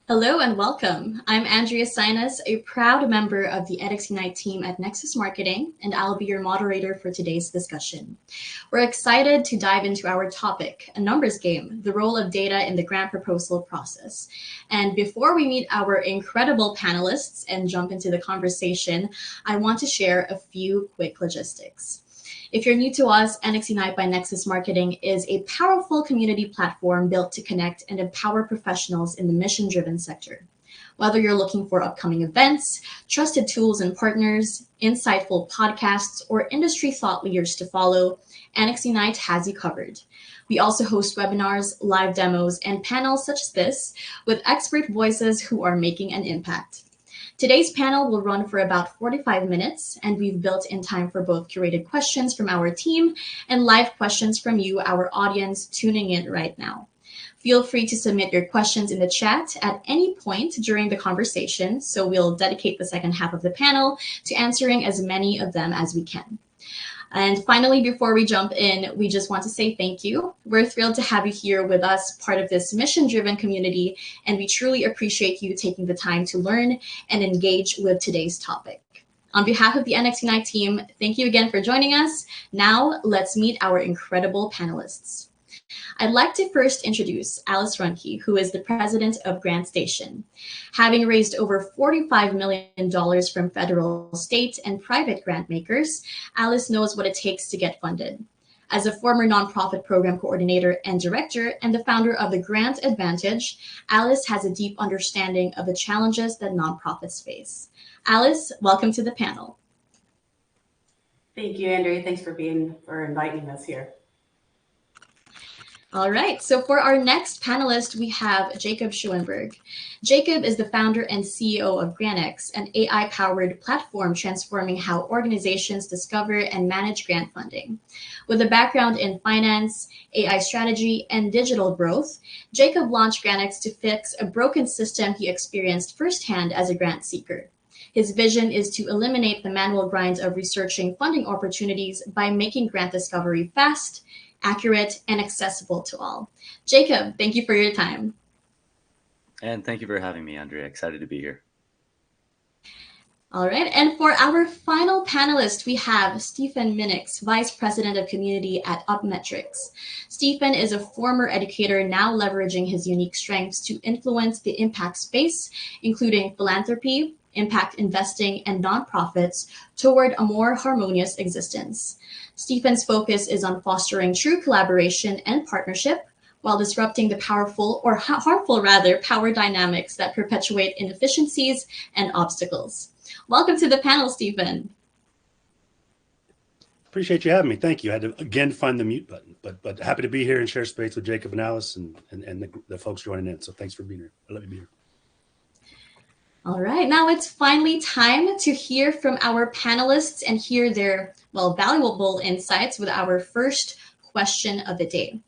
Hello and welcome. I'm Andrea Sinus, a proud member of the NXUnite team at Nexus Marketing, and I'll be your moderator for today's discussion. We're excited to dive into our topic, a numbers game, the role of data in the grant proposal process. And before we meet our incredible panelists and jump into the conversation, I want to share a few quick logistics. If you're new to us, NXUnite by Nexus Marketing is a powerful community platform built to connect and empower professionals in the mission-driven sector. Whether you're looking for upcoming events, trusted tools and partners, insightful podcasts, or industry thought leaders to follow, NXUnite has you covered. We also host webinars, live demos, and panels such as this with expert voices who are making an impact. Today's panel will run for about 45 minutes, and we've built in time for both curated questions from our team and live questions from you, our audience, tuning in right now. Feel free to submit your questions in the chat at any point during the conversation, so we'll dedicate the second half of the panel to answering as many of them as we can. And finally, before we jump in, we just want to say thank you. We're thrilled to have you here with us, part of this mission-driven community, and we truly appreciate you taking the time to learn and engage with today's topic. On behalf of the NXUnite team, thank you again for joining us. Now, let's meet our incredible panelists. I'd like to first introduce Alice Ruhnke, who is the president of GrantX. Having raised over $45 million from federal, state, and private grant makers, Alice knows what it takes to get funded. As a former nonprofit program coordinator and director and the founder of the Grant Advantage, Alice has a deep understanding of the challenges that nonprofits face. Alice, welcome to the panel. Thank you, Andrea. Thanks for inviting us here. All right, so for our next panelist, we have Jacob Schoenberg. Jacob is the founder and CEO of Grantx, an AI-powered platform transforming how organizations discover and manage grant funding. With a background in finance, AI strategy, and digital growth, Jacob launched Grantx to fix a broken system he experienced firsthand as a grant seeker. His vision is to eliminate the manual grind of researching funding opportunities by making grant discovery fast, accurate, and accessible to all. Jacob, thank you for your time. And thank you for having me, Andrea. Excited to be here. All right, and for our final panelist, we have Stephen Minix, Vice President of Community at Upmetrics. Stephen is a former educator now leveraging his unique strengths to influence the impact space, including philanthropy, impact investing, and nonprofits toward a more harmonious existence. Stephen's focus is on fostering true collaboration and partnership while disrupting the harmful power dynamics that perpetuate inefficiencies and obstacles. Welcome to the panel, Stephen. Appreciate you having me. Thank you. I had to again find the mute button, but happy to be here and share space with Jacob and Alice and the folks joining in. So thanks for being here. Let me be here. All right, now it's finally time to hear from our panelists and hear their, valuable insights with our first question of the day.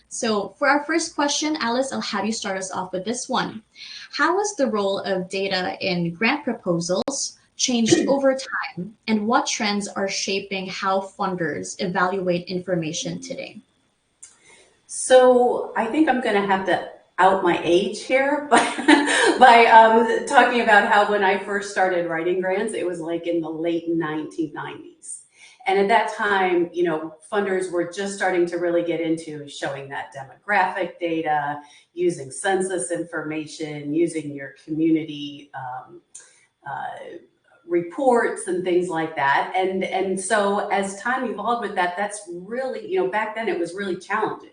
So for our first question, Alice, I'll have you start us off with this one. How has the role of data in grant proposals changed over time, and what trends are shaping how funders evaluate information today? So I think I'm going to have to out my age here by talking about how when I first started writing grants, it was like in the late 1990s. And at that time, funders were just starting to really get into showing that demographic data, using census information, using your community reports and things like that. And so as time evolved with that, that's really, back then it was really challenging,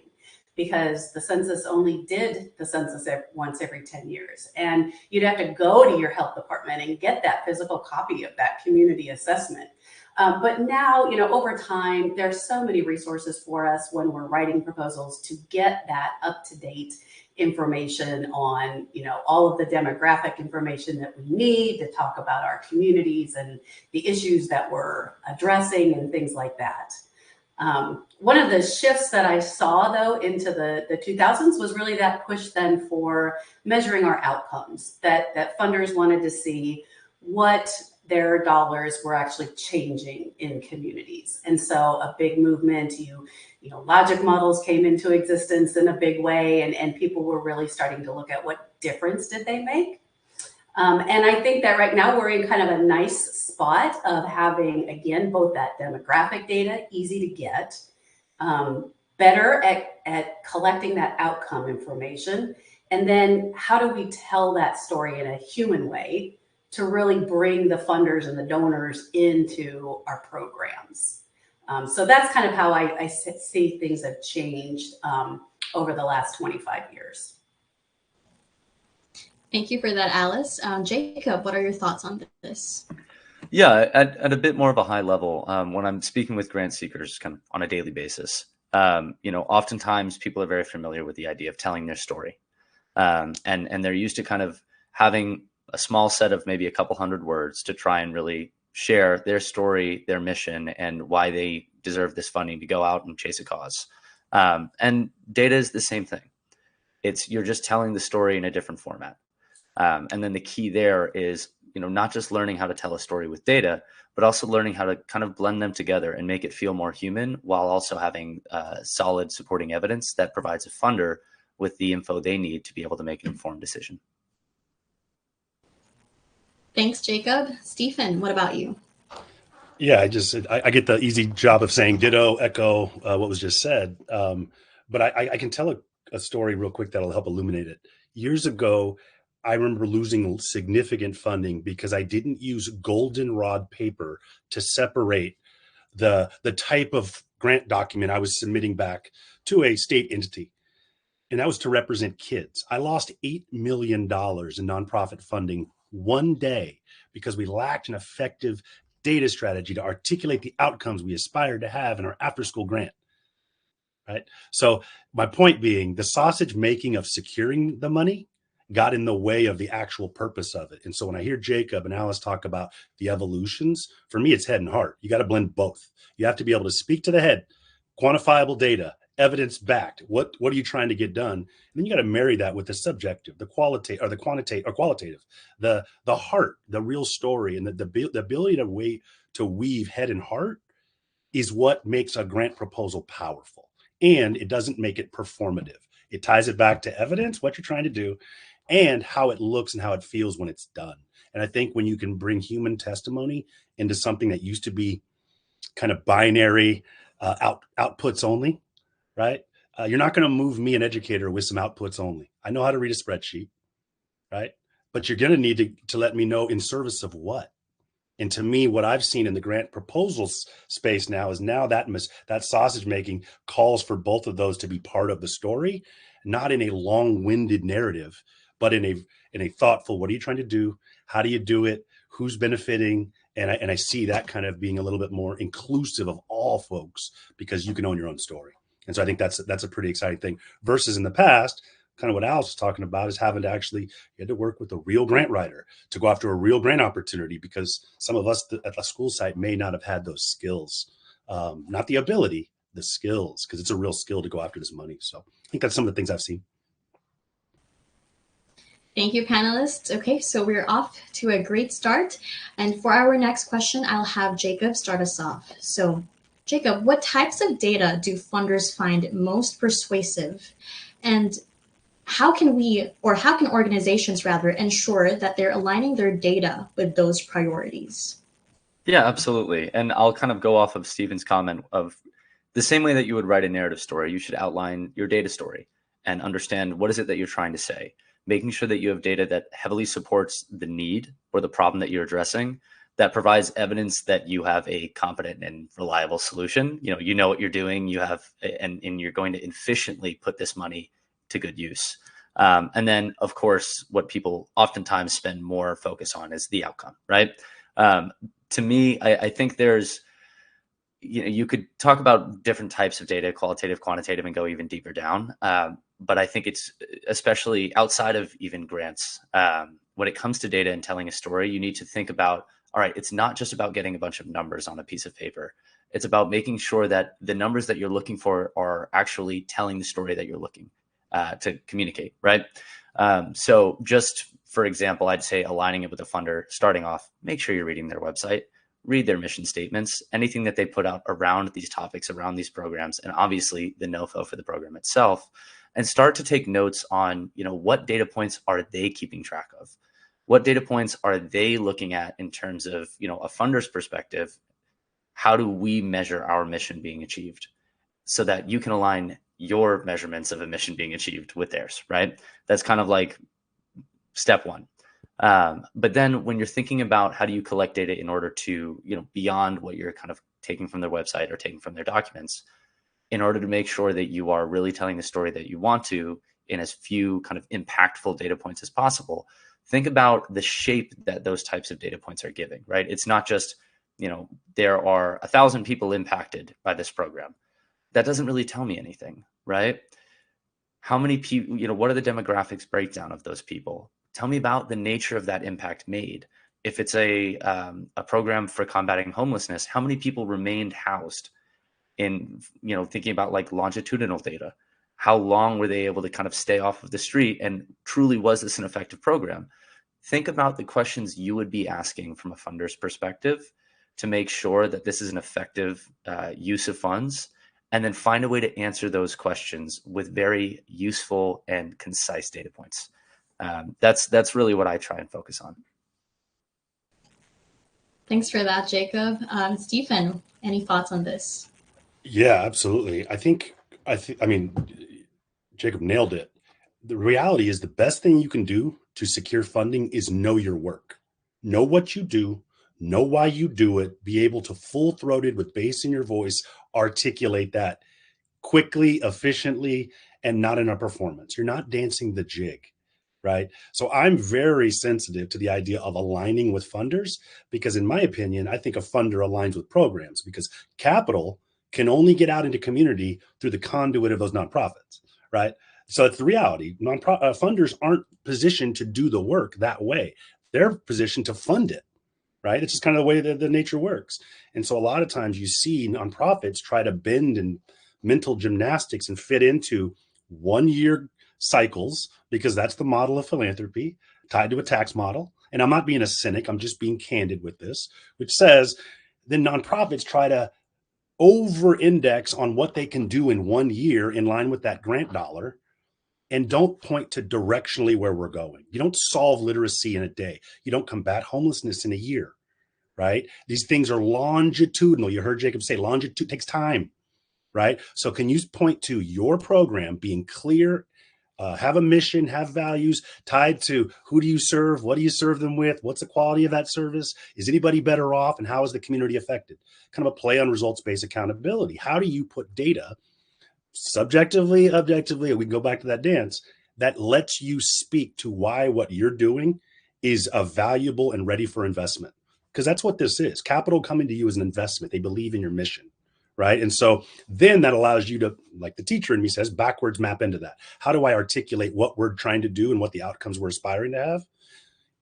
because the census only did the census once every 10 years. And you'd have to go to your health department and get that physical copy of that community assessment. But now, over time, there's so many resources for us when we're writing proposals to get that up-to-date information on, all of the demographic information that we need to talk about our communities and the issues that we're addressing and things like that. One of the shifts that I saw, though, into the 2000s was really that push then for measuring our outcomes, that funders wanted to see what their dollars were actually changing in communities. And so a big movement, logic models came into existence in a big way, and people were really starting to look at what difference did they make. And I think that right now we're in kind of a nice spot of having, again, both that demographic data, easy to get, better at collecting that outcome information. And then how do we tell that story in a human way to really bring the funders and the donors into our programs? So that's kind of how I see things have changed over the last 25 years. Thank you for that, Alice. Jacob, what are your thoughts on this? Yeah, at a bit more of a high level, when I'm speaking with grant seekers kind of on a daily basis, oftentimes people are very familiar with the idea of telling their story. And they're used to kind of having a small set of maybe a couple hundred words to try and really share their story, their mission, and why they deserve this funding to go out and chase a cause. And data is the same thing. You're just telling the story in a different format. And then the key there is, not just learning how to tell a story with data, but also learning how to kind of blend them together and make it feel more human, while also having solid supporting evidence that provides a funder with the info they need to be able to make an informed decision. Thanks, Jacob. Stephen, what about you? Yeah, I get the easy job of saying ditto, echo what was just said. But I can tell a story real quick that'll help illuminate it. Years ago, I remember losing significant funding because I didn't use goldenrod paper to separate the type of grant document I was submitting back to a state entity. And that was to represent kids. I lost $8 million in nonprofit funding one day because we lacked an effective data strategy to articulate the outcomes we aspired to have in our after-school grant. Right. So my point being, the sausage making of securing the money got in the way of the actual purpose of it. And so when I hear Jacob and Alice talk about the evolutions, for me, it's head and heart. You got to blend both. You have to be able to speak to the head, quantifiable data, evidence backed. What are you trying to get done? And then you got to marry that with the subjective, the qualitative, or the quantitative, or qualitative, the heart, the real story, and the ability to weave head and heart is what makes a grant proposal powerful. And it doesn't make it performative. It ties it back to evidence, what you're trying to do, and how it looks and how it feels when it's done. And I think when you can bring human testimony into something that used to be kind of binary, outputs only, right? You're not going to move me, an educator, with some outputs only. I know how to read a spreadsheet, right? But you're going to need to let me know in service of what. And to me, what I've seen in the grant proposals space now is that sausage making calls for both of those to be part of the story, not in a long-winded narrative, but in a thoughtful, what are you trying to do? How do you do it? Who's benefiting? And I see that kind of being a little bit more inclusive of all folks, because you can own your own story. And so I think that's a pretty exciting thing, versus in the past, kind of what Alice was talking about, is having to you had to work with a real grant writer to go after a real grant opportunity, because some of us at the school site may not have had those skills, not the ability, the skills, because it's a real skill to go after this money. So I think that's some of the things I've seen. Thank you, panelists. Okay, so we're off to a great start. And for our next question, I'll have Jacob start us off. So Jacob, what types of data do funders find most persuasive? And how can organizations ensure that they're aligning their data with those priorities? Yeah, absolutely. And I'll kind of go off of Stephen's comment of the same way that you would write a narrative story, you should outline your data story and understand what is it that you're trying to say, making sure that you have data that heavily supports the need or the problem that you're addressing, that provides evidence that you have a competent and reliable solution. You know what you're doing, and you're going to efficiently put this money to good use. And then, of course, what people oftentimes spend more focus on is the outcome, right? To me, I think there's, you could talk about different types of data, qualitative, quantitative, and go even deeper down. But I think it's especially outside of even grants, when it comes to data and telling a story, you need to think about, all right, it's not just about getting a bunch of numbers on a piece of paper. It's about making sure that the numbers that you're looking for are actually telling the story that you're looking to communicate, right? So just for example, I'd say aligning it with a funder, starting off, make sure you're reading their website. read their mission statements, anything that they put out around these topics, around these programs, and obviously the NOFO for the program itself, and start to take notes on, what data points are they keeping track of? What data points are they looking at in terms of, a funder's perspective? How do we measure our mission being achieved so that you can align your measurements of a mission being achieved with theirs, right? That's kind of like step one. But then when you're thinking about how do you collect data in order to, beyond what you're kind of taking from their website or taking from their documents, in order to make sure that you are really telling the story that you want to in as few kind of impactful data points as possible, think about the shape that those types of data points are giving, right? It's not just, there are 1,000 people impacted by this program. That doesn't really tell me anything, right? How many people, what are the demographics breakdown of those people? Tell me about the nature of that impact made. If it's a program for combating homelessness, how many people remained housed? In, thinking about like longitudinal data, how long were they able to kind of stay off of the street, and truly was this an effective program? Think about the questions you would be asking from a funder's perspective to make sure that this is an effective use of funds, and then find a way to answer those questions with very useful and concise data points. That's really what I try and focus on. Thanks for that, Jacob. Stephen, any thoughts on this? Yeah, absolutely. I mean, Jacob nailed it. The reality is the best thing you can do to secure funding is know your work. Know what you do, know why you do it, be able to full-throated with bass in your voice, articulate that quickly, efficiently, and not in a performance. You're not dancing the jig, right? So I'm very sensitive to the idea of aligning with funders because in my opinion, I think a funder aligns with programs because capital can only get out into community through the conduit of those nonprofits, right? So it's the reality. Funders aren't positioned to do the work that way. They're positioned to fund it, right? It's just kind of the way that the nature works. And so a lot of times you see nonprofits try to bend and mental gymnastics and fit into 1 year cycles because that's the model of philanthropy tied to a tax model. And I'm not being a cynic. I'm just being candid with this, which says then nonprofits try to over-index on what they can do in 1 year in line with that grant dollar and don't point to directionally where we're going. You don't solve literacy in a day. You don't combat homelessness in a year, right? These things are longitudinal. You heard Jacob say longitude takes time, right? So can you point to your program being clear, have a mission, have values tied to who do you serve? What do you serve them with? What's the quality of that service? Is anybody better off? And how is the community affected? Kind of a play on results-based accountability. How do you put data subjectively, objectively, we can go back to that dance, that lets you speak to why what you're doing is a valuable and ready for investment? Because that's what this is. Capital coming to you as an investment. They believe in your mission. Right. And so then that allows you to, like the teacher in me says, backwards map into that. How do I articulate what we're trying to do and what the outcomes we're aspiring to have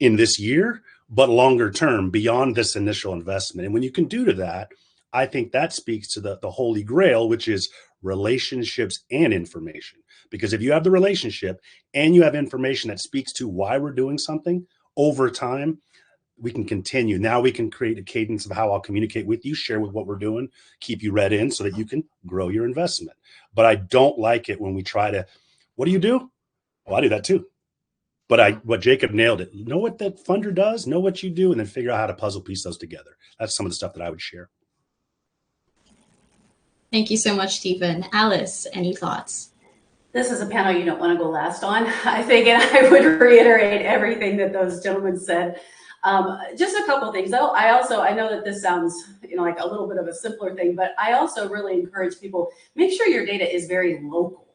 in this year, but longer term beyond this initial investment? And when you can do to that, I think that speaks to the holy grail, which is relationships and information. Because if you have the relationship and you have information that speaks to why we're doing something over time, we can continue. Now we can create a cadence of how I'll communicate with you, share with what we're doing, keep you read in so that you can grow your investment. But I don't like it when we try to, what do you do? Well, I do that too. But what Jacob nailed it. Know what that funder does, know what you do, and then figure out how to puzzle piece those together. That's some of the stuff that I would share. Thank you so much, Stephen. Alice, any thoughts? This is a panel you don't want to go last on, I think, and I would reiterate everything that those gentlemen said. Just a couple of things though. I know that this sounds, like a little bit of a simpler thing, but I also really encourage people, make sure your data is very local.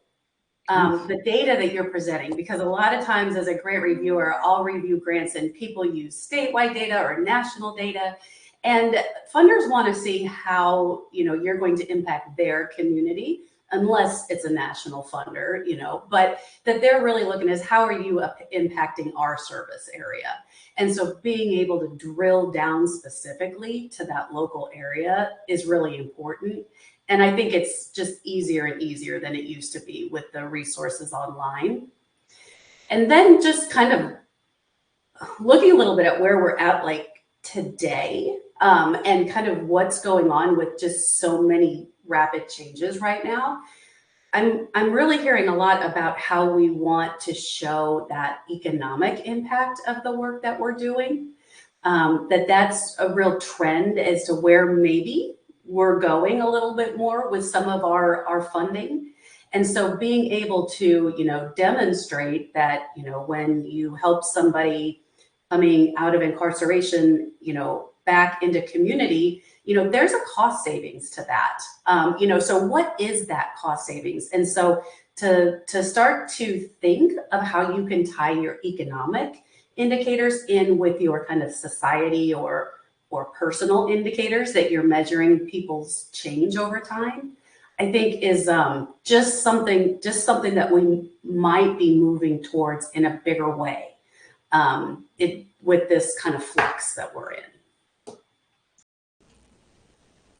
The data that you're presenting, because a lot of times as a grant reviewer, I'll review grants and people use statewide data or national data. And funders want to see how, you're going to impact their community, unless it's a national funder, but that they're really looking at how are you impacting our service area? And so being able to drill down specifically to that local area is really important. And I think it's just easier and easier than it used to be with the resources online. And then just kind of looking a little bit at where we're at like today, and kind of what's going on with just so many rapid changes right now. I'm really hearing a lot about how we want to show that economic impact of the work that we're doing. That's a real trend as to where maybe we're going a little bit more with some of our funding. And so being able to, demonstrate that, when you help somebody coming out of incarceration, back into community, there's a cost savings to that. So what is that cost savings? And so to start to think of how you can tie your economic indicators in with your kind of society or personal indicators that you're measuring people's change over time, I think is just something that we might be moving towards in a bigger way with this kind of flux that we're in.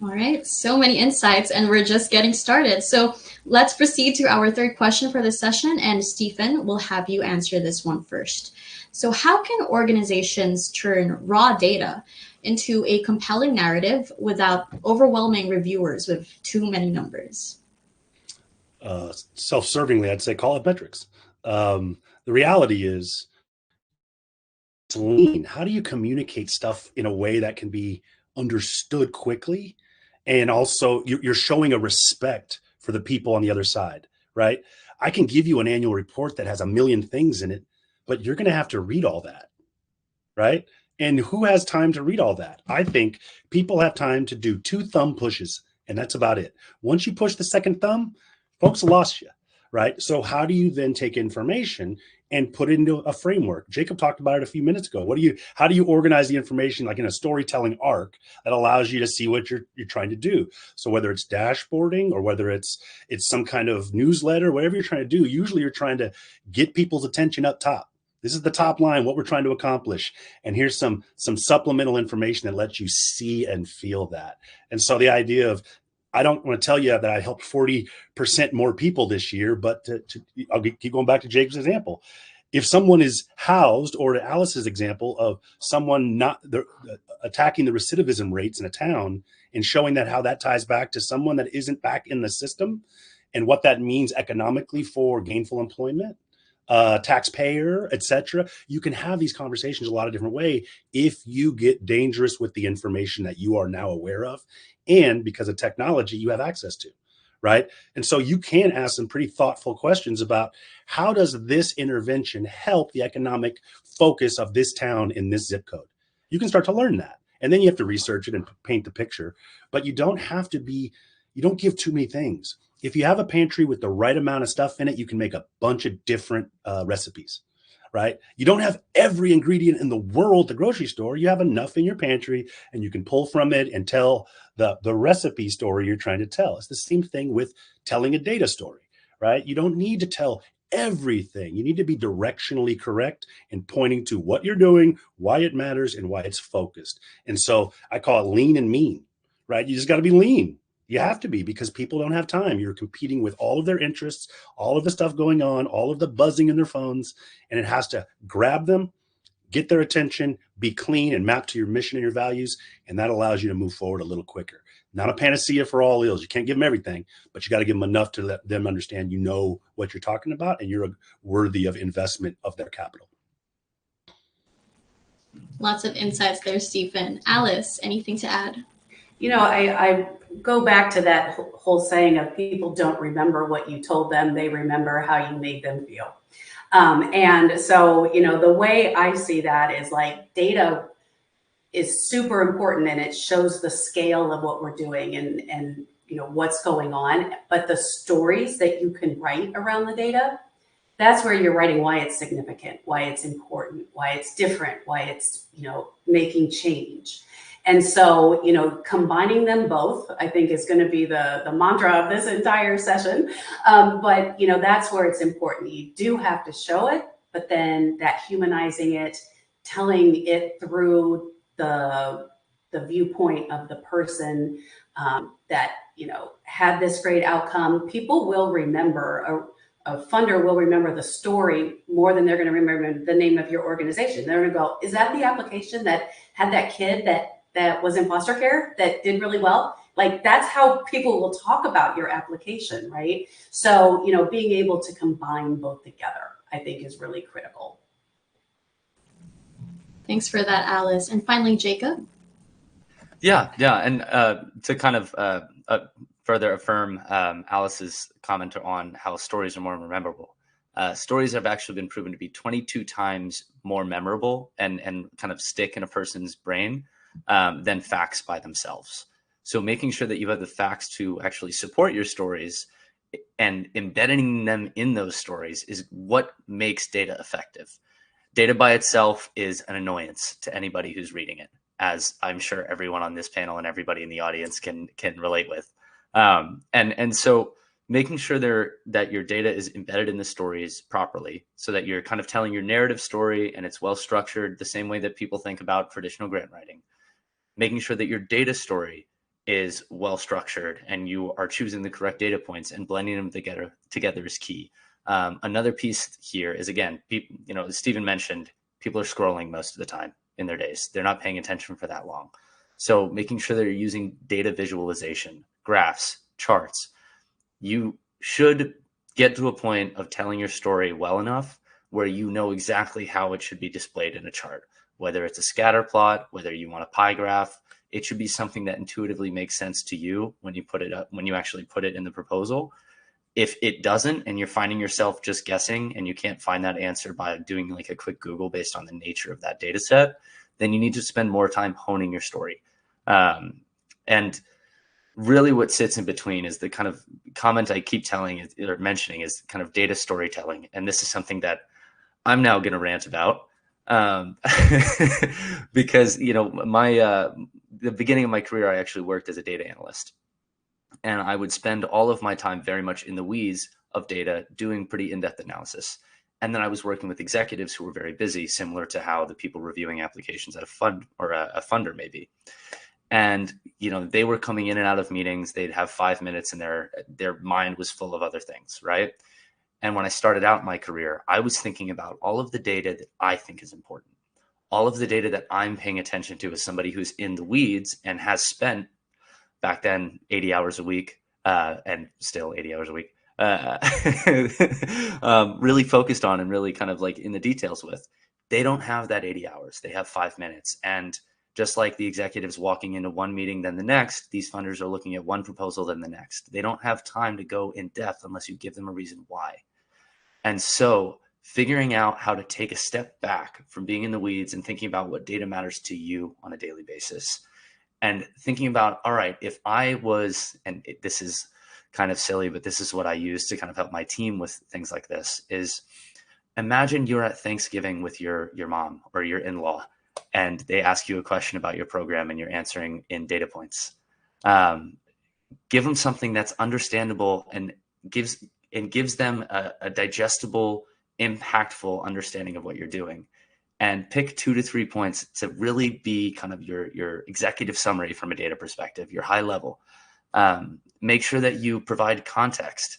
All right, so many insights, and we're just getting started. So let's proceed to our third question for this session, and Stephen will have you answer this one first. So how can organizations turn raw data into a compelling narrative without overwhelming reviewers with too many numbers? Self-servingly, I'd say call it metrics. The reality is it's lean. How do you communicate stuff in a way that can be understood quickly? And also you're showing a respect for the people on the other side, right? I can give you an annual report that has a million things in it, but you're going to have to read all that, right? And who has time to read all that? I think people have time to do 2 thumb pushes, and that's about it. Once you push the second thumb, folks lost you, right? So how do you then take information and put it into a framework? Jacob talked about it a few minutes ago. How do you organize the information like in a storytelling arc that allows you to see what you're trying to do? So whether it's dashboarding or whether it's some kind of newsletter, whatever you're trying to do, usually you're trying to get people's attention up top. This is the top line, what we're trying to accomplish. And here's some supplemental information that lets you see and feel that. And so the idea of, I don't want to tell you that I helped 40% more people this year, but I'll keep going back to Jacob's example. If someone is housed, or to Alice's example of someone attacking the recidivism rates in a town and showing that how that ties back to someone that isn't back in the system and what that means economically for gainful employment, taxpayer, etc. You can have these conversations a lot of different ways if you get dangerous with the information that you are now aware of, and because of technology you have access to, right? And so you can ask some pretty thoughtful questions about how does this intervention help the economic focus of this town in this zip code? You can start to learn that, and then you have to research it and paint the picture, but you don't give too many things. If you have a pantry with the right amount of stuff in it, you can make a bunch of different recipes, right? You don't have every ingredient in the world at the grocery store. You have enough in your pantry, and you can pull from it and tell the recipe story you're trying to tell. It's the same thing with telling a data story, right? You don't need to tell everything. You need to be directionally correct and pointing to what you're doing, why it matters, and why it's focused. And so I call it lean and mean, right? You just got to be lean. You have to be, because people don't have time. You're competing with all of their interests, all of the stuff going on, all of the buzzing in their phones, and it has to grab them, get their attention, be clean and map to your mission and your values. And that allows you to move forward a little quicker. Not a panacea for all ills. You can't give them everything, but you got to give them enough to let them understand you know what you're talking about and you're worthy of investment of their capital. Lots of insights there, Stephen. Alice, anything to add? I go back to that whole saying of people don't remember what you told them, they remember how you made them feel. And so, the way I see that is like data is super important, and it shows the scale of what we're doing and what's going on. But the stories that you can write around the data, that's where you're writing why it's significant, why it's important, why it's different, why it's, making change. And so, combining them both, I think, is going to be the mantra of this entire session. But, that's where it's important. You do have to show it, but then that humanizing it, telling it through the viewpoint of the person that, had this great outcome. People will remember, a funder will remember the story more than they're going to remember the name of your organization. They're going to go, is that the application that had that kid that that was in foster care that did really well. Like that's how people will talk about your application, right? So, you know, being able to combine both together, I think is really critical. Thanks for that, Alice. And finally, Jacob. Yeah. And to kind of further affirm Alice's comment on how stories are more memorable. Stories have actually been proven to be 22 times more memorable and kind of stick in a person's brain than facts by themselves. So making sure that you have the facts to actually support your stories and embedding them in those stories is what makes data effective. Data by itself is an annoyance to anybody who's reading it, as I'm sure everyone on this panel and everybody in the audience can relate with. And so making sure that your data is embedded in the stories properly so that you're kind of telling your narrative story and it's well structured the same way that people think about traditional grant writing. Making sure that your data story is well structured and you are choosing the correct data points and blending them together is key. Another piece here is, again, people, you know, as Stephen mentioned, people are scrolling most of the time in their days. They're not paying attention for that long. So making sure that you're using data visualization, graphs, charts. You should get to a point of telling your story well enough where you know exactly how it should be displayed in a chart, whether it's a scatter plot, whether you want a pie graph. It should be something that intuitively makes sense to you when you put it up, when you actually put it in the proposal. If it doesn't, and you're finding yourself just guessing and you can't find that answer by doing like a quick Google based on the nature of that data set, then you need to spend more time honing your story. And really what sits in between is the kind of comment I keep mentioning is kind of data storytelling. And this is something that I'm now going to rant about because, you know, the beginning of my career, I actually worked as a data analyst. And I would spend all of my time very much in the weeds of data, doing pretty in-depth analysis. And then I was working with executives who were very busy, similar to how the people reviewing applications at a fund or a funder may be. And, you know, they were coming in and out of meetings. They'd have 5 minutes and their mind was full of other things, right? And when I started out my career, I was thinking about all of the data that I think is important, all of the data that I'm paying attention to as somebody who's in the weeds and has spent back then 80 hours a week and still 80 hours a week, really focused on and really kind of like in the details with. They don't have that 80 hours. They have 5 minutes. And just like the executives walking into one meeting, then the next, these funders are looking at one proposal, then the next. They don't have time to go in depth unless you give them a reason why. And so figuring out how to take a step back from being in the weeds and thinking about what data matters to you on a daily basis. And thinking about, all right, if I was, and this is kind of silly, but this is what I use to kind of help my team with things like this, is imagine you're at Thanksgiving with your mom or your in-law, and they ask you a question about your program and you're answering in data points. Give them something that's understandable and gives them a digestible, impactful understanding of what you're doing. And pick 2 to 3 points to really be kind of your executive summary from a data perspective, your high level. Make sure that you provide context.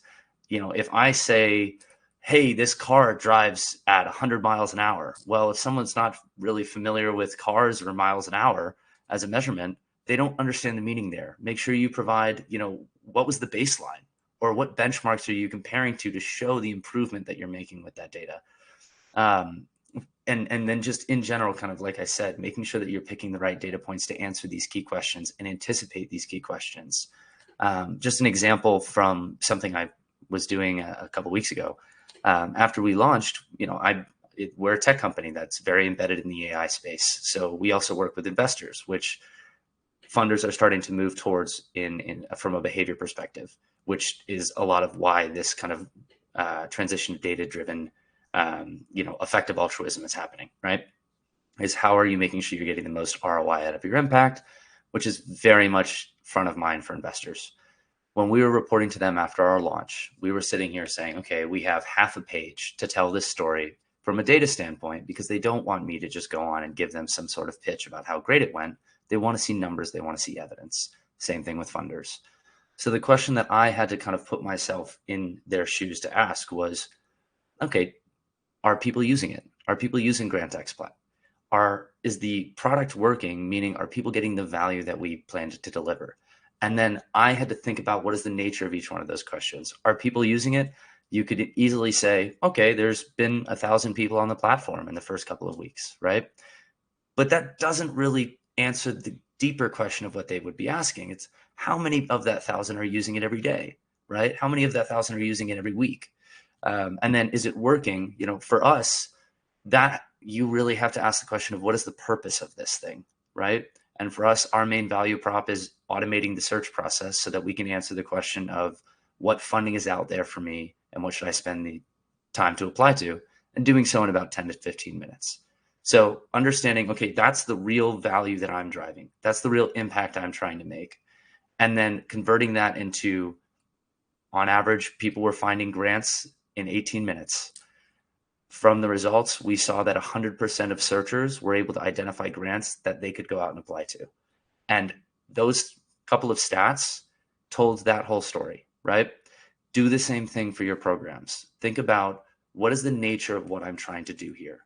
You know, if I say, hey, this car drives at 100 miles an hour. Well, if someone's not really familiar with cars or miles an hour as a measurement, they don't understand the meaning there. Make sure you provide, you know, what was the baseline or what benchmarks are you comparing to show the improvement that you're making with that data. And then just in general, kind of like I said, making sure that you're picking the right data points to answer these key questions and anticipate these key questions. Just an example from something I was doing a couple weeks ago. After we launched, you know, we're a tech company that's very embedded in the AI space. So we also work with investors, which funders are starting to move towards from a behavior perspective, which is a lot of why this kind of transition to data-driven effective altruism is happening, right? Is how are you making sure you're getting the most ROI out of your impact, which is very much front of mind for investors. When we were reporting to them after our launch, we were sitting here saying, okay, we have half a page to tell this story from a data standpoint, because they don't want me to just go on and give them some sort of pitch about how great it went. They want to see numbers. They want to see evidence. Same thing with funders. So the question that I had to kind of put myself in their shoes to ask was, okay, are people using it? Are people using Grantx? is the product working? Meaning, are people getting the value that we planned to deliver? And then I had to think about what is the nature of each one of those questions. Are people using it? You could easily say, okay, there's been 1,000 people on the platform in the first couple of weeks, right? But that doesn't really answer the deeper question of what they would be asking. It's how many of that 1,000 are using it every day, right? How many of that 1,000 are using it every week? And then is it working? You know, for us, that you really have to ask the question of what is the purpose of this thing, right? And for us, our main value prop is automating the search process so that we can answer the question of what funding is out there for me and what should I spend the time to apply to, and doing so in about 10 to 15 minutes. So understanding, okay, that's the real value that I'm driving. That's the real impact I'm trying to make. And then converting that into, on average, people were finding grants in 18 minutes. From the results, we saw that 100% of searchers were able to identify grants that they could go out and apply to. And those couple of stats told that whole story, right? Do the same thing for your programs. Think about what is the nature of what I'm trying to do here,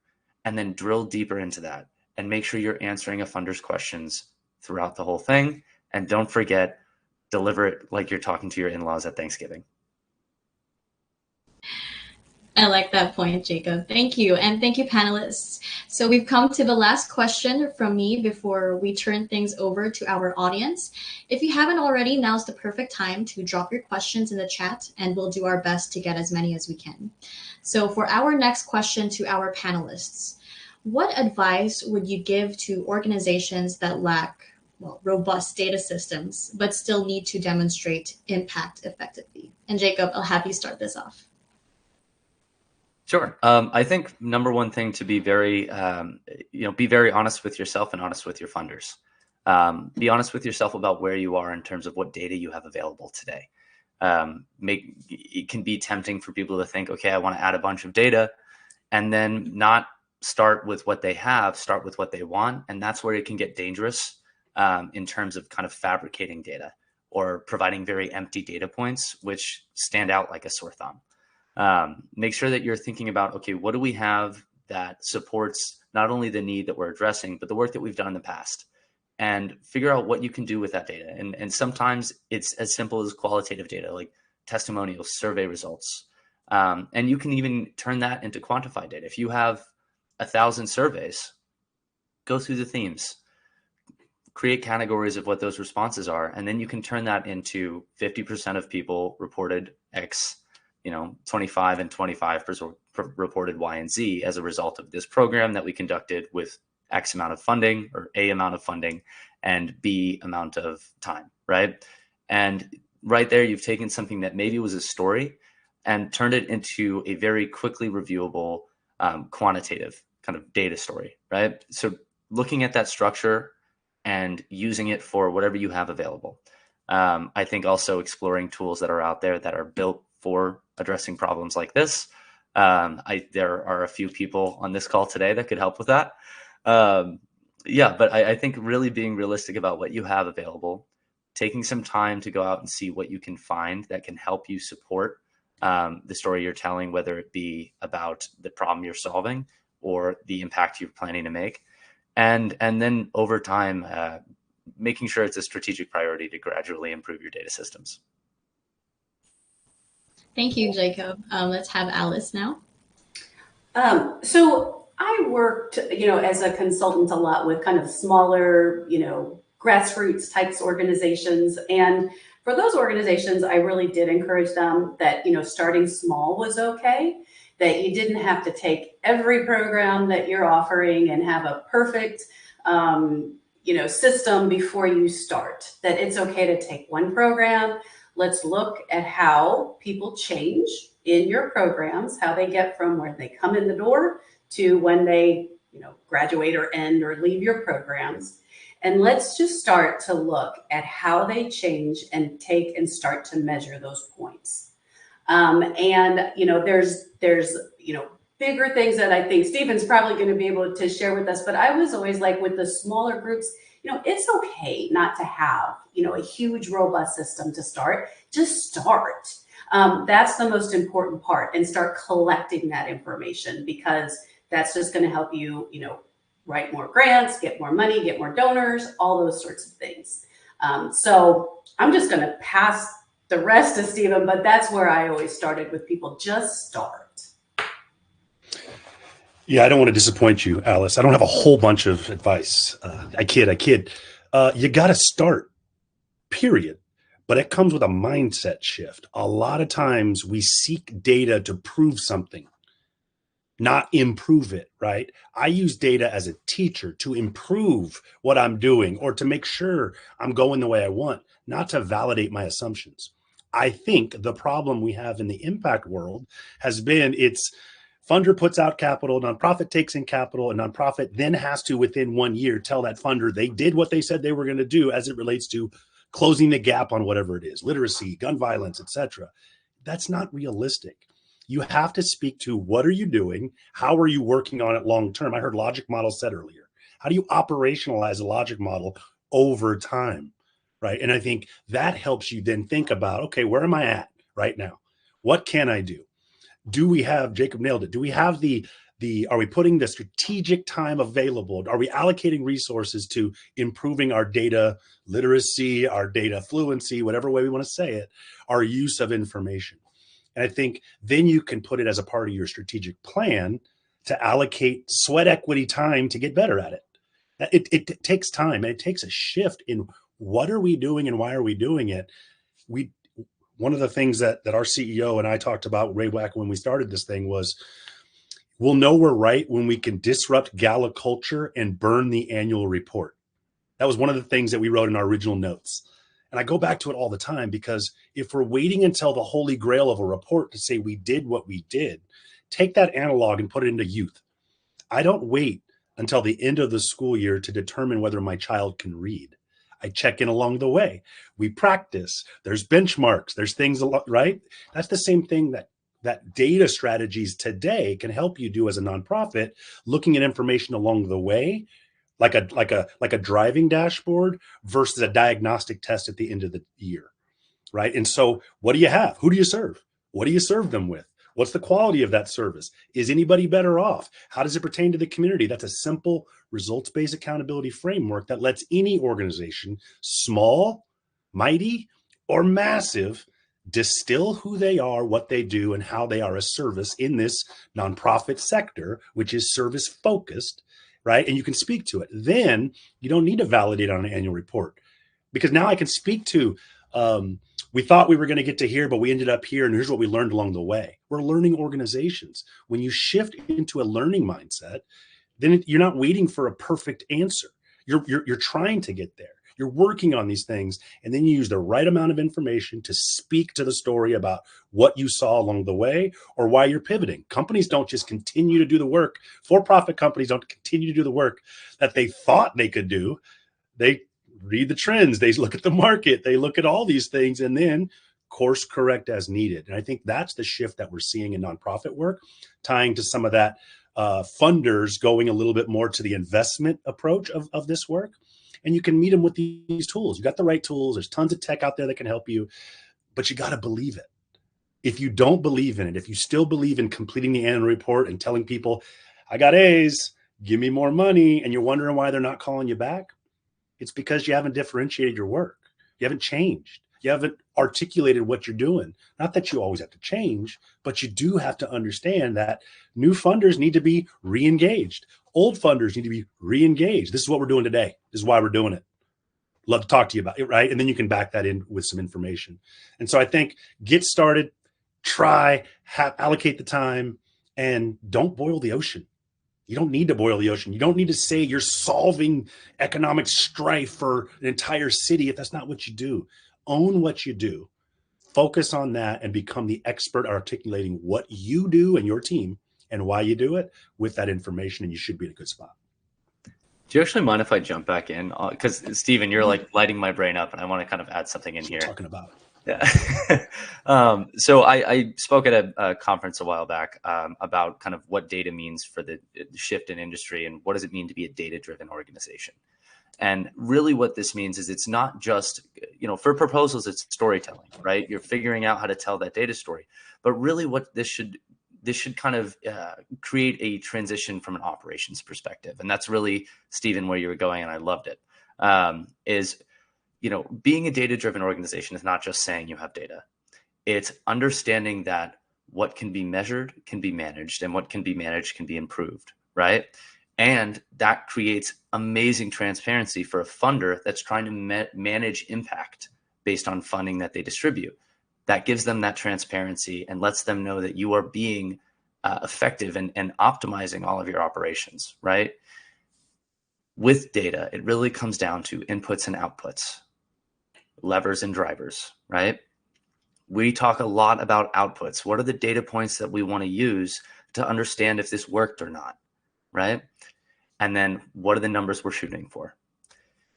and then drill deeper into that and make sure you're answering a funder's questions throughout the whole thing. And don't forget, deliver it like you're talking to your in-laws at Thanksgiving. I like that point, Jacob. Thank you. And thank you, panelists. So we've come to the last question from me before we turn things over to our audience. If you haven't already, now's the perfect time to drop your questions in the chat, and we'll do our best to get as many as we can. So for our next question to our panelists, what advice would you give to organizations that lack robust data systems, but still need to demonstrate impact effectively? And Jacob, I'll have you start this off. Sure. I think number one thing to be very, be very honest with yourself and honest with your funders. Be honest with yourself about where you are in terms of what data you have available today. It can be tempting for people to think, okay, I want to add a bunch of data, and then not start with what they have, start with what they want. And that's where it can get dangerous in terms of kind of fabricating data or providing very empty data points, which stand out like a sore thumb. Make sure that you're thinking about, okay, what do we have that supports not only the need that we're addressing, but the work that we've done in the past, and figure out what you can do with that data. And sometimes it's as simple as qualitative data, like testimonials, survey results. And you can even turn that into quantified data. If you have 1,000 surveys, go through the themes, create categories of what those responses are, and then you can turn that into 50% of people reported X, 25 and 25% reported Y and Z as a result of this program that we conducted with X amount of funding, or A amount of funding, and B amount of time, right? And right there, you've taken something that maybe was a story and turned it into a very quickly reviewable quantitative kind of data story, right? So looking at that structure and using it for whatever you have available. I think also exploring tools that are out there that are built for addressing problems like this. There are a few people on this call today that could help with that. But I think really being realistic about what you have available, taking some time to go out and see what you can find that can help you support the story you're telling, whether it be about the problem you're solving or the impact you're planning to make. And then over time, making sure it's a strategic priority to gradually improve your data systems. Thank you, Jacob. Let's have Alice now. So I worked, as a consultant a lot with kind of smaller, grassroots types organizations. And for those organizations, I really did encourage them that, starting small was okay, that you didn't have to take every program that you're offering and have a perfect, system before you start, that it's okay to take one program. Let's look at how people change in your programs, how they get from where they come in the door to when they, graduate or end or leave your programs. And let's just start to look at how they change and take and start to measure those points. There's bigger things that I think Stephen's probably going to be able to share with us, but I was always like, with the smaller groups, it's okay not to have, a huge robust system to start. Just start. That's the most important part, and start collecting that information, because that's just going to help you, write more grants, get more money, get more donors, all those sorts of things. So I'm just going to pass the rest to Stephen, but that's where I always started with people. Just start. Yeah, I don't want to disappoint you, Alice. I don't have a whole bunch of advice. I kid. You got to start, period. But it comes with a mindset shift. A lot of times we seek data to prove something, not improve it, right? I use data as a teacher to improve what I'm doing or to make sure I'm going the way I want, not to validate my assumptions. I think the problem we have in the impact world has been it's funder puts out capital, nonprofit takes in capital, and nonprofit then has to, within 1 year, tell that funder they did what they said they were going to do as it relates to closing the gap on whatever it is, literacy, gun violence, etc. That's not realistic. You have to speak to what are you doing? How are you working on it long term? I heard logic model said earlier. How do you operationalize a logic model over time, right? And I think that helps you then think about, okay, where am I at right now? What can I do? Do we have, Jacob nailed it, do we have are we putting the strategic time available? Are we allocating resources to improving our data literacy, our data fluency, whatever way we want to say it, our use of information? And I think then you can put it as a part of your strategic plan to allocate sweat equity time to get better at it. It takes time, and it takes a shift in what are we doing and why are we doing it? One of the things that our CEO and I talked about way back when we started this thing was we'll know we're right when we can disrupt gala culture and burn the annual report. That was one of the things that we wrote in our original notes. And I go back to it all the time because if we're waiting until the holy grail of a report to say we did what we did, take that analog and put it into youth. I don't wait until the end of the school year to determine whether my child can read. I check in along the way. We practice. There's benchmarks. There's things, right? That's the same thing that data strategies today can help you do as a nonprofit, looking at information along the way, like a driving dashboard versus a diagnostic test at the end of the year, right? And so what do you have? Who do you serve? What do you serve them with? What's the quality of that service? Is anybody better off? How does it pertain to the community? That's a simple results-based accountability framework that lets any organization, small, mighty, or massive, distill who they are, what they do, and how they are a service in this nonprofit sector, which is service focused, right? And you can speak to it. Then you don't need to validate on an annual report because now I can speak to, we thought we were going to get to here, but we ended up here. And here's what we learned along the way. We're learning organizations. When you shift into a learning mindset, then you're not waiting for a perfect answer. You're trying to get there. You're working on these things, and then you use the right amount of information to speak to the story about what you saw along the way or why you're pivoting. Companies don't just continue to do the work. For-profit companies don't continue to do the work that they thought they could do. They read the trends. They look at the market. They look at all these things and then course correct as needed. And I think that's the shift that we're seeing in nonprofit work, tying to some of that funders going a little bit more to the investment approach of this work. And you can meet them with these tools. You got the right tools. There's tons of tech out there that can help you, but you got to believe it. If you don't believe in it, if you still believe in completing the annual report and telling people, I got A's, give me more money, and you're wondering why they're not calling you back, it's because you haven't differentiated your work. You haven't changed. You haven't articulated what you're doing. Not that you always have to change, but you do have to understand that new funders need to be re-engaged. Old funders need to be re-engaged. This is what we're doing today. This is why we're doing it. Love to talk to you about it, right? And then you can back that in with some information. And so I think get started, try, allocate the time, and don't boil the ocean. You don't need to boil the ocean. You don't need to say you're solving economic strife for an entire city if that's not what you do. Own what you do. Focus on that and become the expert articulating what you do and your team and why you do it with that information, and you should be in a good spot. Do you actually mind if I jump back in? Because Stephen, you're like lighting my brain up, and I want to kind of add something in here. Talking about. Yeah. So I spoke at a conference a while back about kind of what data means for the shift in industry and what does it mean to be a data-driven organization. And really what this means is it's not just, for proposals, it's storytelling, right? You're figuring out how to tell that data story. But really what this should this should kind of create a transition from an operations perspective. And that's really, Stephen, where you were going, and I loved it, is, being a data-driven organization is not just saying you have data. It's understanding that what can be measured can be managed, and what can be managed can be improved, right? And that creates amazing transparency for a funder that's trying to manage impact based on funding that they distribute. That gives them that transparency and lets them know that you are being effective and optimizing all of your operations, right? With data, it really comes down to inputs and outputs, levers and drivers, right? We talk a lot about outputs. What are the data points that we want to use to understand if this worked or not, right? And then what are the numbers we're shooting for?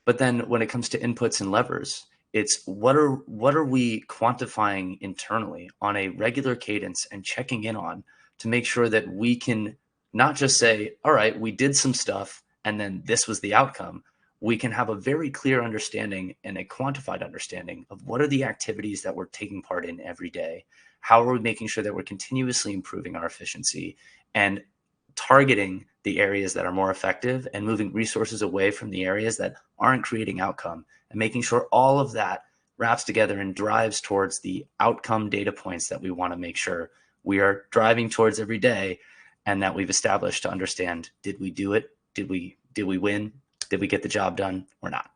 But then when it comes to inputs and levers, it's what are we quantifying internally on a regular cadence and checking in on to make sure that we can not just say, all right, we did some stuff and then this was the outcome. We can have a very clear understanding and a quantified understanding of what are the activities that we're taking part in every day. How are we making sure that we're continuously improving our efficiency and targeting the areas that are more effective and moving resources away from the areas that aren't creating outcome, and making sure all of that wraps together and drives towards the outcome data points that we want to make sure we are driving towards every day, and that we've established to understand, did we do it? Did we win? Did we get the job done or not?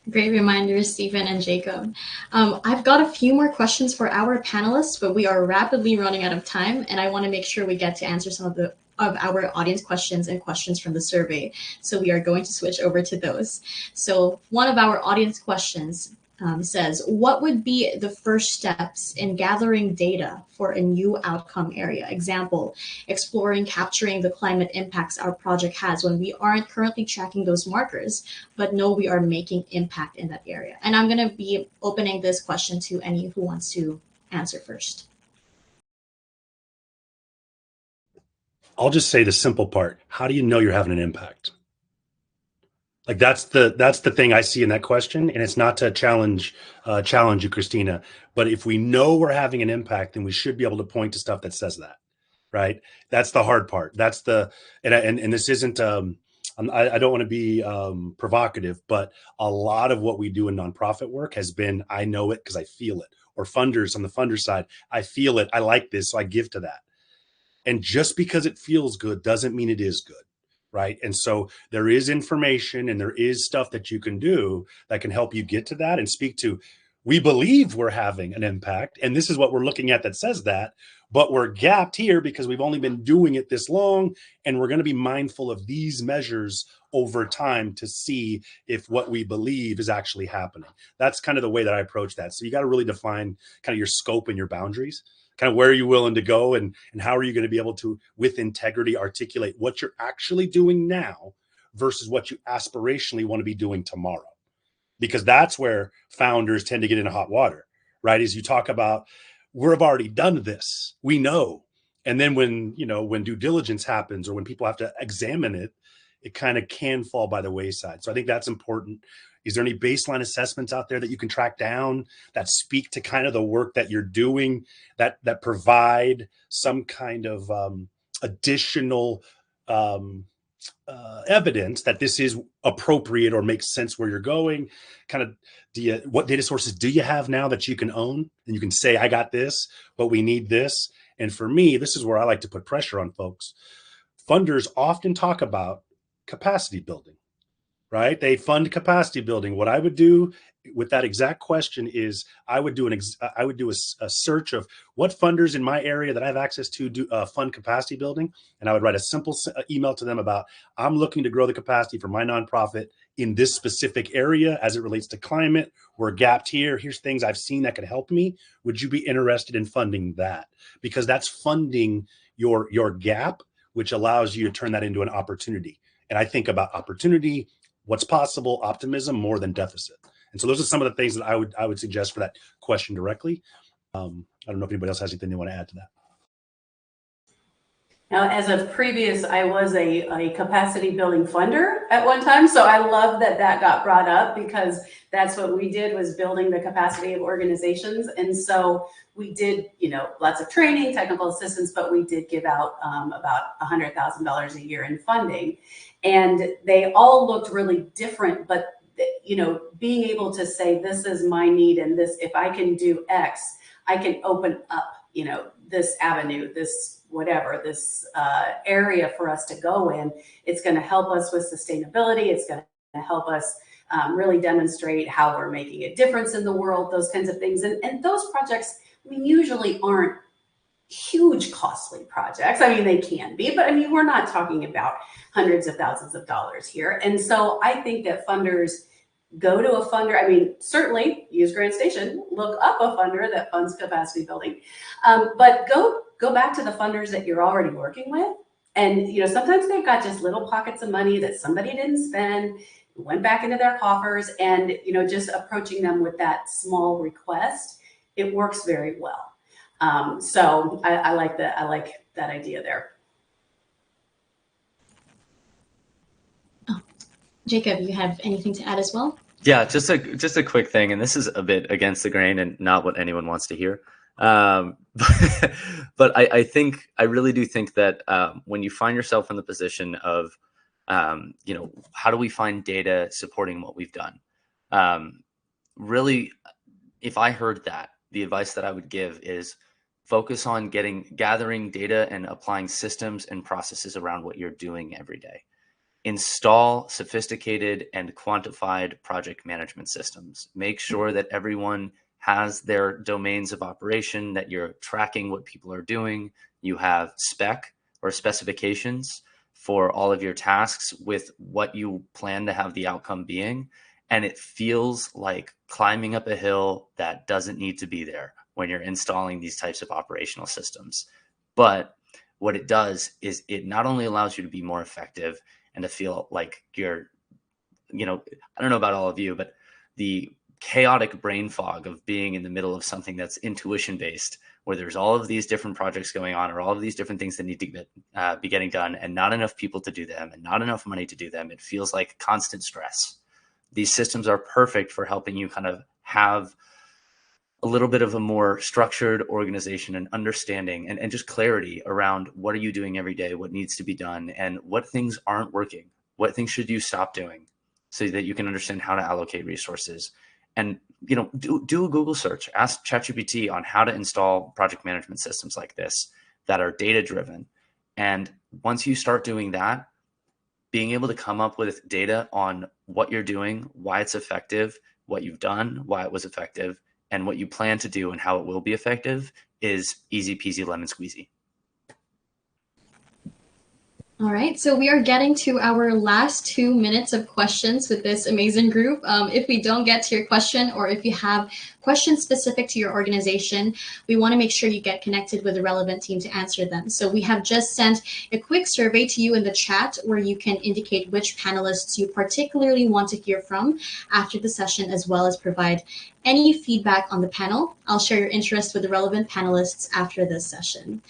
Great reminders, Stephen and Jacob. I've got a few more questions for our panelists, but we are rapidly running out of time, and I want to make sure we get to answer some of our audience questions and questions from the survey. So we are going to switch over to those. So one of our audience questions says, what would be the first steps in gathering data for a new outcome area? Example, exploring capturing the climate impacts our project has when we aren't currently tracking those markers, but know we are making impact in that area. And I'm going to be opening this question to any who wants to answer first. I'll just say the simple part. How do you know you're having an impact? Like that's the thing I see in that question, and it's not to challenge you, Christina. But if we know we're having an impact, then we should be able to point to stuff that says that, right? That's the hard part. That's the and this isn't. I don't want to be provocative, but a lot of what we do in nonprofit work has been I know it because I feel it. Or funders on the funder side, I feel it. I like this, so I give to that. And just because it feels good doesn't mean it is good. Right. And so there is information and there is stuff that you can do that can help you get to that and speak to, we believe we're having an impact. And this is what we're looking at that says that, but we're gapped here because we've only been doing it this long. And we're going to be mindful of these measures over time to see if what we believe is actually happening. That's kind of the way that I approach that. So you got to really define kind of your scope and your boundaries. Kind of where are you willing to go and how are you going to be able to, with integrity, articulate what you're actually doing now versus what you aspirationally want to be doing tomorrow? Because that's where founders tend to get into hot water, right? As you talk about, we've already done this, we know. And then when due diligence happens or when people have to examine it, it kind of can fall by the wayside. So I think that's important. Is there any baseline assessments out there that you can track down that speak to kind of the work that you're doing that provide some kind of additional evidence that this is appropriate or makes sense where you're going? Kind of, what data sources do you have now that you can own and you can say, I got this, but we need this? And for me, this is where I like to put pressure on folks. Funders often talk about capacity building. Right? They fund capacity building. What I would do with that exact question is I would do a search of what funders in my area that I have access to do fund capacity building. And I would write a simple email to them about, I'm looking to grow the capacity for my nonprofit in this specific area as it relates to climate. We're gapped here. Here's things I've seen that could help me. Would you be interested in funding that? Because that's funding your gap, which allows you to turn that into an opportunity. And I think about opportunity, what's possible, optimism more than deficit. And so those are some of the things that I would suggest for that question directly. I don't know if anybody else has anything they want to add to that. Now, as a previous, I was a capacity building funder at one time. So I love that that got brought up, because that's what we did, was building the capacity of organizations. And so we did, lots of training, technical assistance, but we did give out about $100,000 a year in funding. And they all looked really different, but being able to say, this is my need, and this, if I can do X, I can open up, this avenue, this whatever, this area for us to go in. It's going to help us with sustainability. It's going to help us really demonstrate how we're making a difference in the world, those kinds of things. And those projects, usually aren't huge, costly projects. I mean, they can be, but we're not talking about hundreds of thousands of dollars here. And so I think that funders go to a funder. Certainly use GrantStation, look up a funder that funds capacity building, but go back to the funders that you're already working with. And, sometimes they've got just little pockets of money that somebody didn't spend, went back into their coffers, and, just approaching them with that small request, it works very well. So I like that. I like that idea there. Oh, Jacob, you have anything to add as well? Yeah, just a quick thing, and this is a bit against the grain and not what anyone wants to hear. But I really do think that when you find yourself in the position of, how do we find data supporting what we've done? Really, if I heard that, the advice that I would give is focus on gathering data and applying systems and processes around what you're doing every day. Install sophisticated and quantified project management systems. Make sure that everyone has their domains of operation, that you're tracking what people are doing. You have spec or specifications for all of your tasks with what you plan to have the outcome being. And it feels like climbing up a hill that doesn't need to be there when you're installing these types of operational systems. But what it does is it not only allows you to be more effective and to feel like you're, I don't know about all of you, but the chaotic brain fog of being in the middle of something that's intuition based, where there's all of these different projects going on, or all of these different things that need to be getting done, and not enough people to do them and not enough money to do them. It feels like constant stress. These systems are perfect for helping you kind of have a little bit of a more structured organization and understanding and just clarity around what are you doing every day, what needs to be done, and what things aren't working, what things should you stop doing, so that you can understand how to allocate resources. And, do a Google search, ask ChatGPT on how to install project management systems like this that are data driven. And once you start doing that, being able to come up with data on what you're doing, why it's effective, what you've done, why it was effective, and what you plan to do and how it will be effective is easy peasy lemon squeezy. All right, so we are getting to our last 2 minutes of questions with this amazing group. If we don't get to your question, or if you have questions specific to your organization, we want to make sure you get connected with the relevant team to answer them. So we have just sent a quick survey to you in the chat where you can indicate which panelists you particularly want to hear from after the session, as well as provide any feedback on the panel. I'll share your interest with the relevant panelists after this session.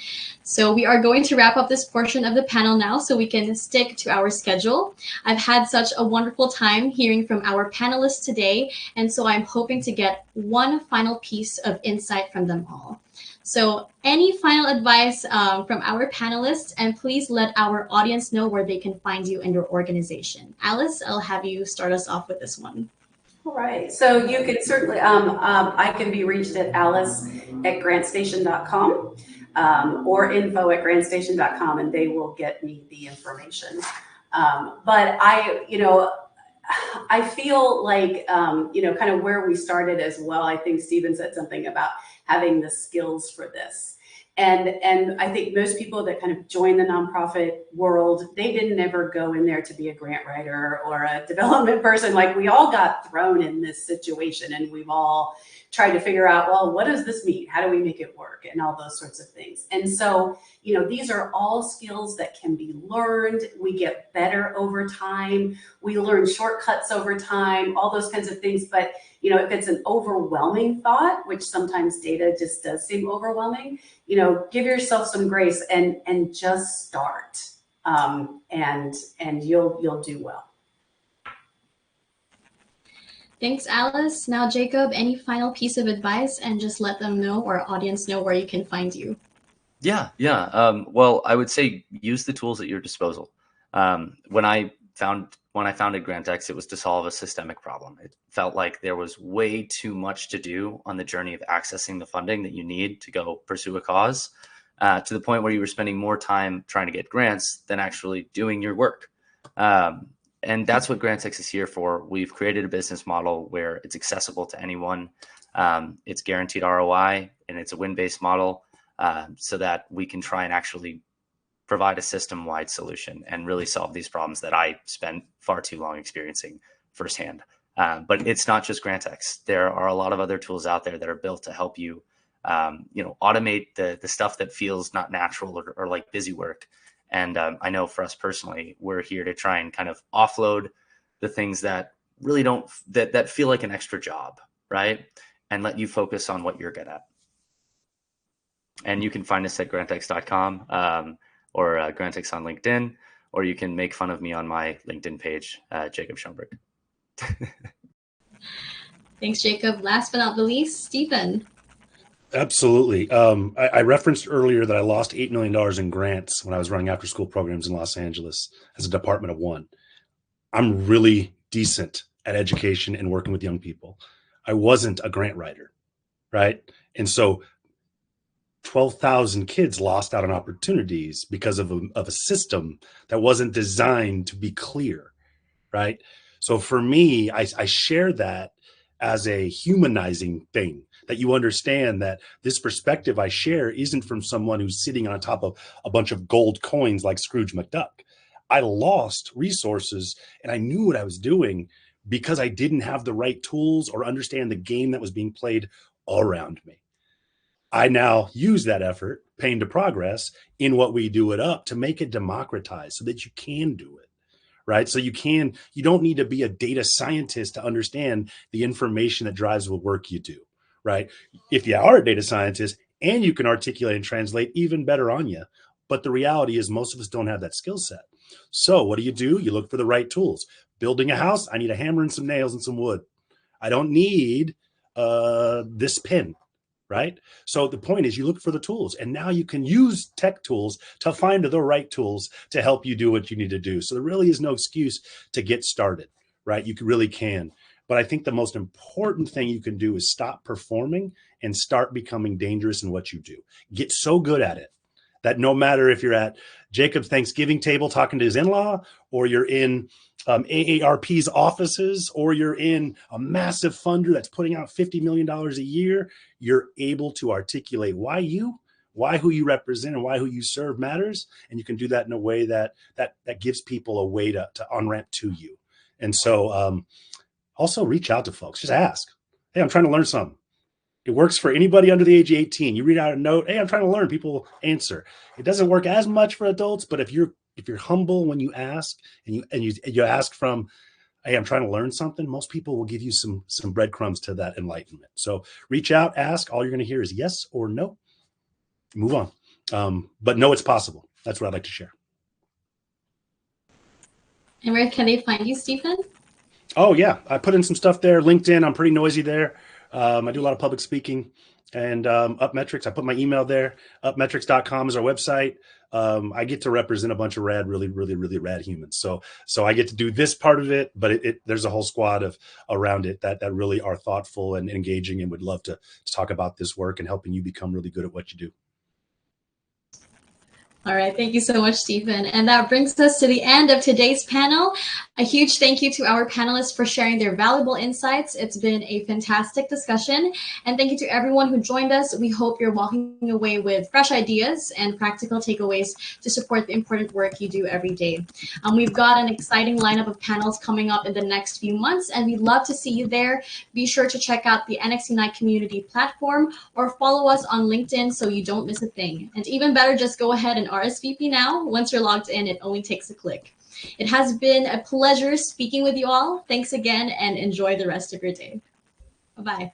So we are going to wrap up this portion of the panel now so we can stick to our schedule. I've had such a wonderful time hearing from our panelists today, and so I'm hoping to get one final piece of insight from them all. So any final advice from our panelists, and please let our audience know where they can find you and your organization. Alice, I'll have you start us off with this one. All right, so you can certainly, I can be reached at alice@grantstation.com or info@grantstation.com, and they will get me the information. But I feel like, kind of where we started as well. I think Stephen said something about having the skills for this. And I think most people that kind of join the nonprofit world, they didn't ever go in there to be a grant writer or a development person. Like, we all got thrown in this situation, and we've all tried to figure out, well, what does this mean? How do we make it work? And all those sorts of things. And so, these are all skills that can be learned. We get better over time. We learn shortcuts over time, all those kinds of things. But, if it's an overwhelming thought, which sometimes data just does seem overwhelming, give yourself some grace and just start. And you'll do well. Thanks, Alice. Now, Jacob, any final piece of advice, and just let them know, or audience know, where you can find you. Yeah. Well, I would say use the tools at your disposal. When I founded Grantx, it was to solve a systemic problem. It felt like there was way too much to do on the journey of accessing the funding that you need to go pursue a cause, to the point where you were spending more time trying to get grants than actually doing your work. And that's what Grantx is here for. We've created a business model where it's accessible to anyone. It's guaranteed ROI, and it's a win-based model, so that we can try and actually provide a system-wide solution and really solve these problems that I spent far too long experiencing firsthand. But it's not just Grantx. There are a lot of other tools out there that are built to help you, automate the stuff that feels not natural or like busy work. And I know for us personally, we're here to try and kind of offload the things that really that feel like an extra job, right? And let you focus on what you're good at. And you can find us at grantx.com, or Grantx on LinkedIn, or you can make fun of me on my LinkedIn page, Jacob Schoenberg. Thanks, Jacob. Last but not the least, Stephen. Absolutely. I referenced earlier that I lost $8 million in grants when I was running after school programs in Los Angeles as a department of one. I'm really decent at education and working with young people. I wasn't a grant writer, right? And so 12,000 kids lost out on opportunities because of a system that wasn't designed to be clear, right? So for me, I share that as a humanizing thing, that you understand that this perspective I share isn't from someone who's sitting on top of a bunch of gold coins like Scrooge McDuck. I lost resources and I knew what I was doing because I didn't have the right tools or understand the game that was being played all around me. I now use that effort, pain to progress, in what we do it up to make it democratized so that you can do it. Right. So you don't need to be a data scientist to understand the information that drives the work you do. Right. If you are a data scientist and you can articulate and translate, even better on you. But the reality is most of us don't have that skill set. So what do? You look for the right tools. Building a house, I need a hammer and some nails and some wood. I don't need this pen. Right. So the point is you look for the tools, and now you can use tech tools to find the right tools to help you do what you need to do. So there really is no excuse to get started. Right. You really can. But I think the most important thing you can do is stop performing and start becoming dangerous in what you do. Get so good at it that no matter if you're at Jacob's Thanksgiving table talking to his in-law, or you're in AARP's offices, or you're in a massive funder that's putting out $50 million a year, you're able to articulate why who you represent and why who you serve matters. And you can do that in a way that gives people a way to on-ramp to you. And so also reach out to folks. Just ask, hey, I'm trying to learn something. It works for anybody under the age of 18. You read out a note, hey, I'm trying to learn. People answer. It doesn't work as much for adults, but if you're humble when you ask and you ask from, hey, I'm trying to learn something, most people will give you some breadcrumbs to that enlightenment. So reach out, ask. All you're going to hear is yes or no. Move on. But know it's possible. That's what I'd like to share. And where can they find you, Stephen? Oh, yeah. I put in some stuff there. LinkedIn, I'm pretty noisy there. I do a lot of public speaking. And Upmetrics, I put my email there. Upmetrics.com is our website. I get to represent a bunch of really, really rad humans. So I get to do this part of it, but there's a whole squad around it that really are thoughtful and engaging and would love to talk about this work and helping you become really good at what you do. All right, thank you so much, Stephen. And that brings us to the end of today's panel. A huge thank you to our panelists for sharing their valuable insights. It's been a fantastic discussion. And thank you to everyone who joined us. We hope you're walking away with fresh ideas and practical takeaways to support the important work you do every day. We've got an exciting lineup of panels coming up in the next few months, and we'd love to see you there. Be sure to check out the NXUnite community platform or follow us on LinkedIn so you don't miss a thing. And even better, just go ahead and RSVP now. Once you're logged in, it only takes a click. It has been a pleasure speaking with you all. Thanks again and enjoy the rest of your day. Bye-bye.